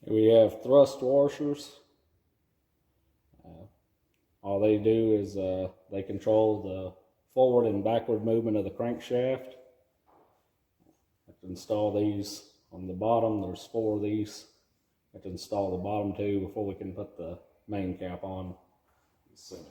We have thrust washers. All they do is they control the forward and backward movement of the crankshaft. I have to install these on the bottom. There's 4 of these. I have to install the bottom 2 before we can put the main cap on the center.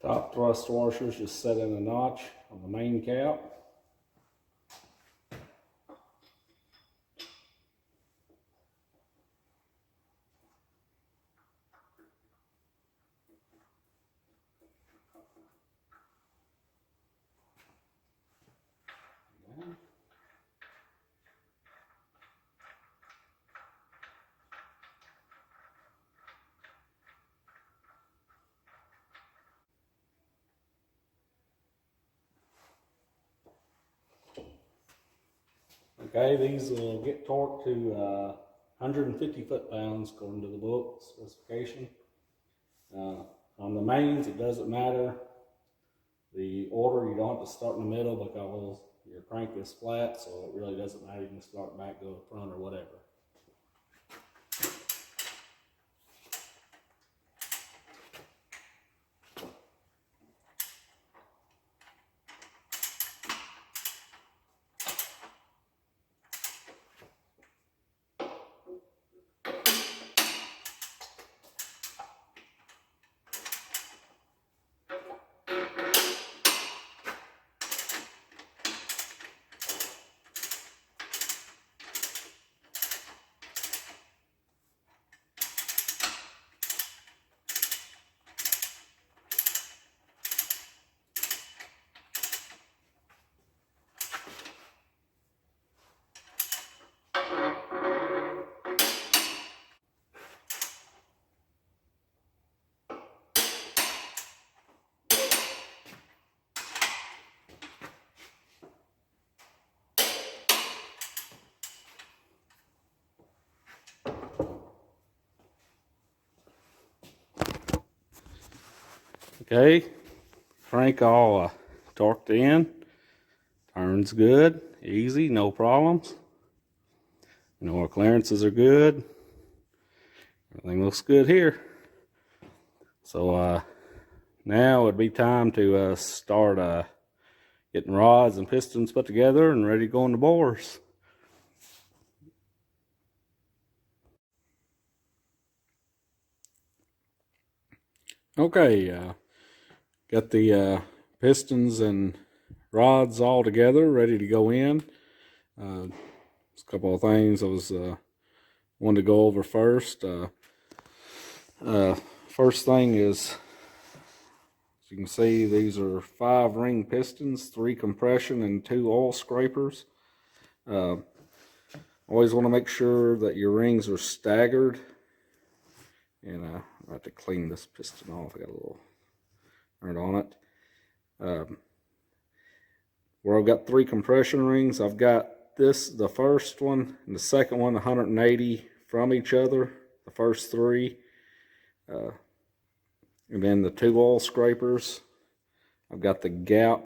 Top thrust washers just set in a notch on the main cap. Okay, these will get torqued to 150 foot-pounds according to the book specification. On the mains, it doesn't matter the order. You don't have to start in the middle because your crank is flat, so it really doesn't matter. You can start back, go front, or whatever. Okay, crank all torqued in, turns good, easy, no problems. You know, our clearances are good. Everything looks good here. So now it'd be time to start getting rods and pistons put together and ready to go in the bores. Okay, got the pistons and rods all together, ready to go in. Just a couple of things I was wanted to go over first. First thing is, as you can see, these are 5 ring pistons, 3 compression and 2 oil scrapers. Always want to make sure that your rings are staggered. And I have to clean this piston off. I got a little dirt on it. Where I've got 3 compression rings, I've got this, the first one, and the second one 180 from each other. The first 3. And then the 2 oil scrapers, I've got the gap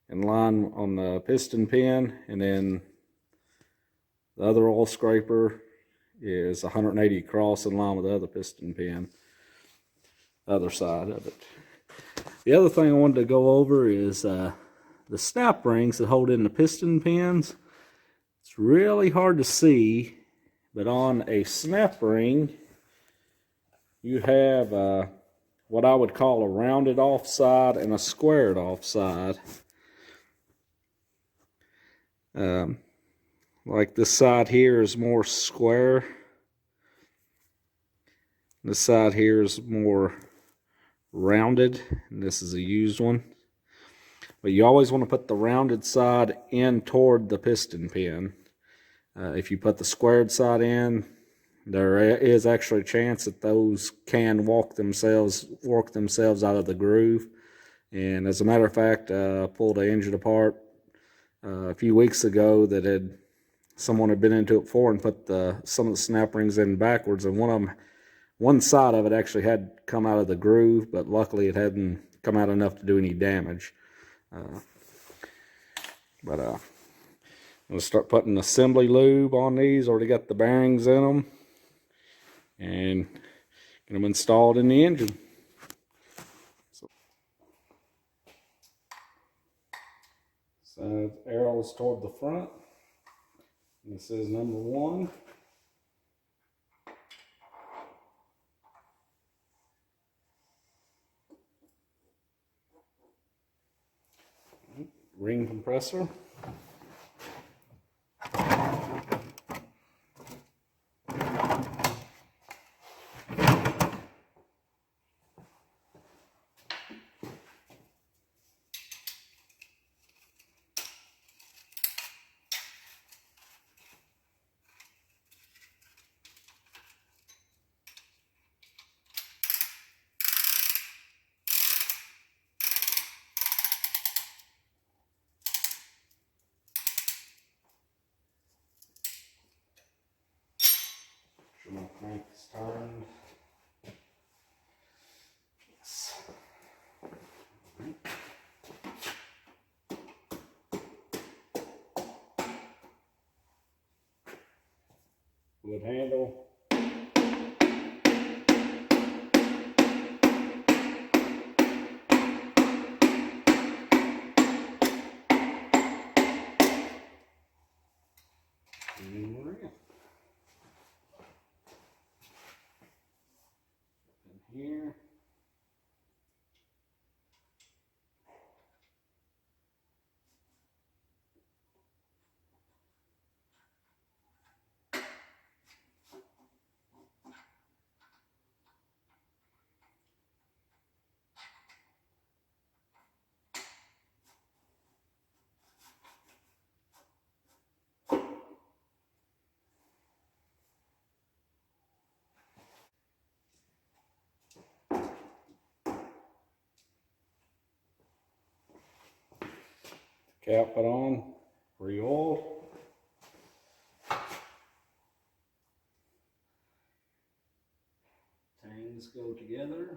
in line on the piston pin, and then the other oil scraper is 180 across in line with the other piston pin, the other side of it. The other thing I wanted to go over is the snap rings that hold in the piston pins. It's really hard to see, but on a snap ring, you have what I would call a rounded off side and a squared off side. Like this side here is more square. This side here is more rounded, and this is a used one. But you always want to put the rounded side in toward the piston pin. If you put the squared side in, there is actually a chance that those can work themselves out of the groove. And as a matter of fact, I pulled an engine apart a few weeks ago that someone had been into it before and put some of the snap rings in backwards, and one side of it actually had come out of the groove, but luckily it hadn't come out enough to do any damage. I'm going to start putting assembly lube on these. Already got the bearings in them, and get them installed in the engine. So arrows toward the front. And this is number 1. Ring compressor. My crank is turned. Yes. Wood handle. And we're in. Here. Cap put on, re-oil. Tangs go together.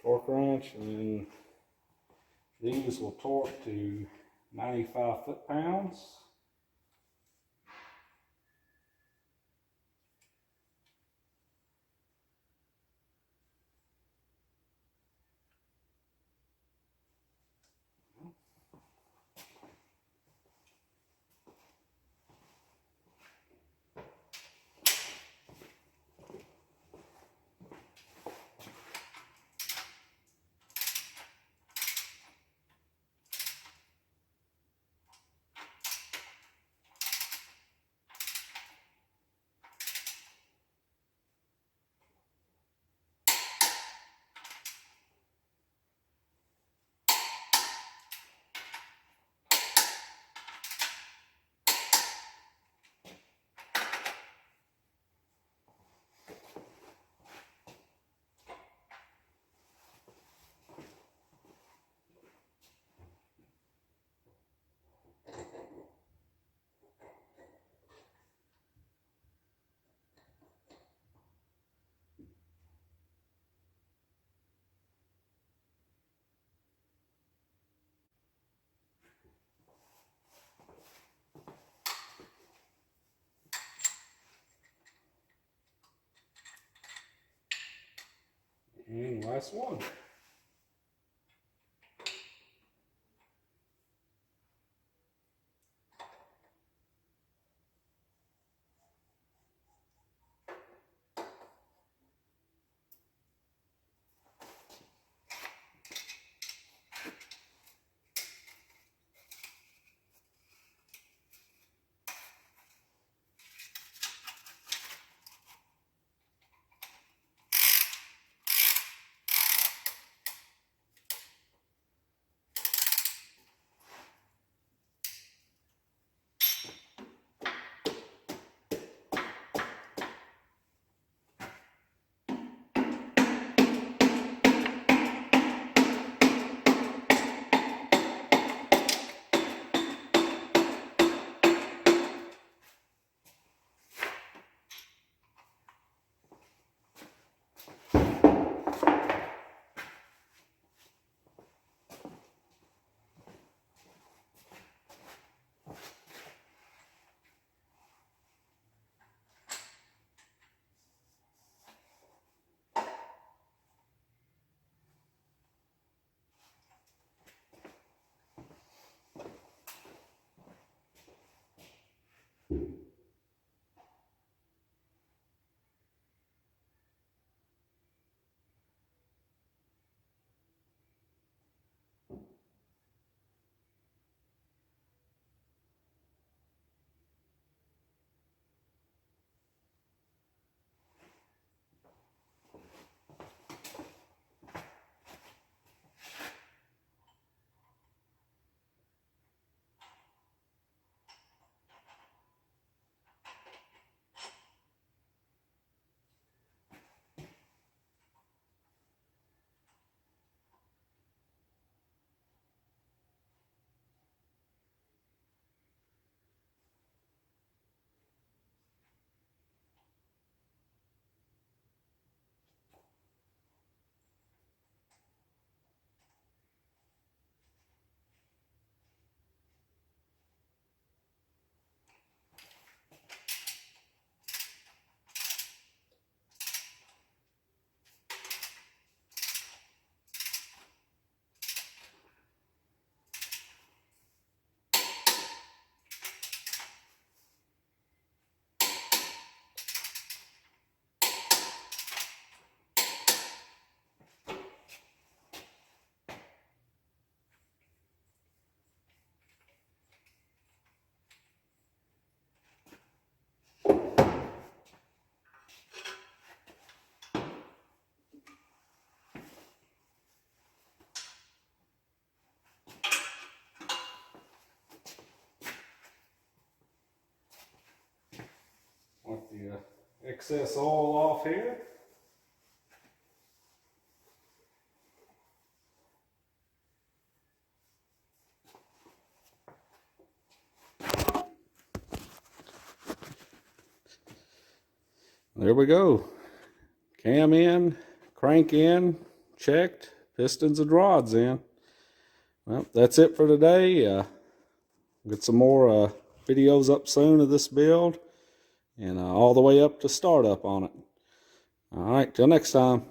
Torque wrench, and then these will torque to 95 foot-pounds. Last one. Wipe the excess oil off here. There we go. Cam in, crank in, checked, pistons and rods in. Well, that's it for today. Get some more videos up soon of this build and all the way up to startup on it. All right, till next time.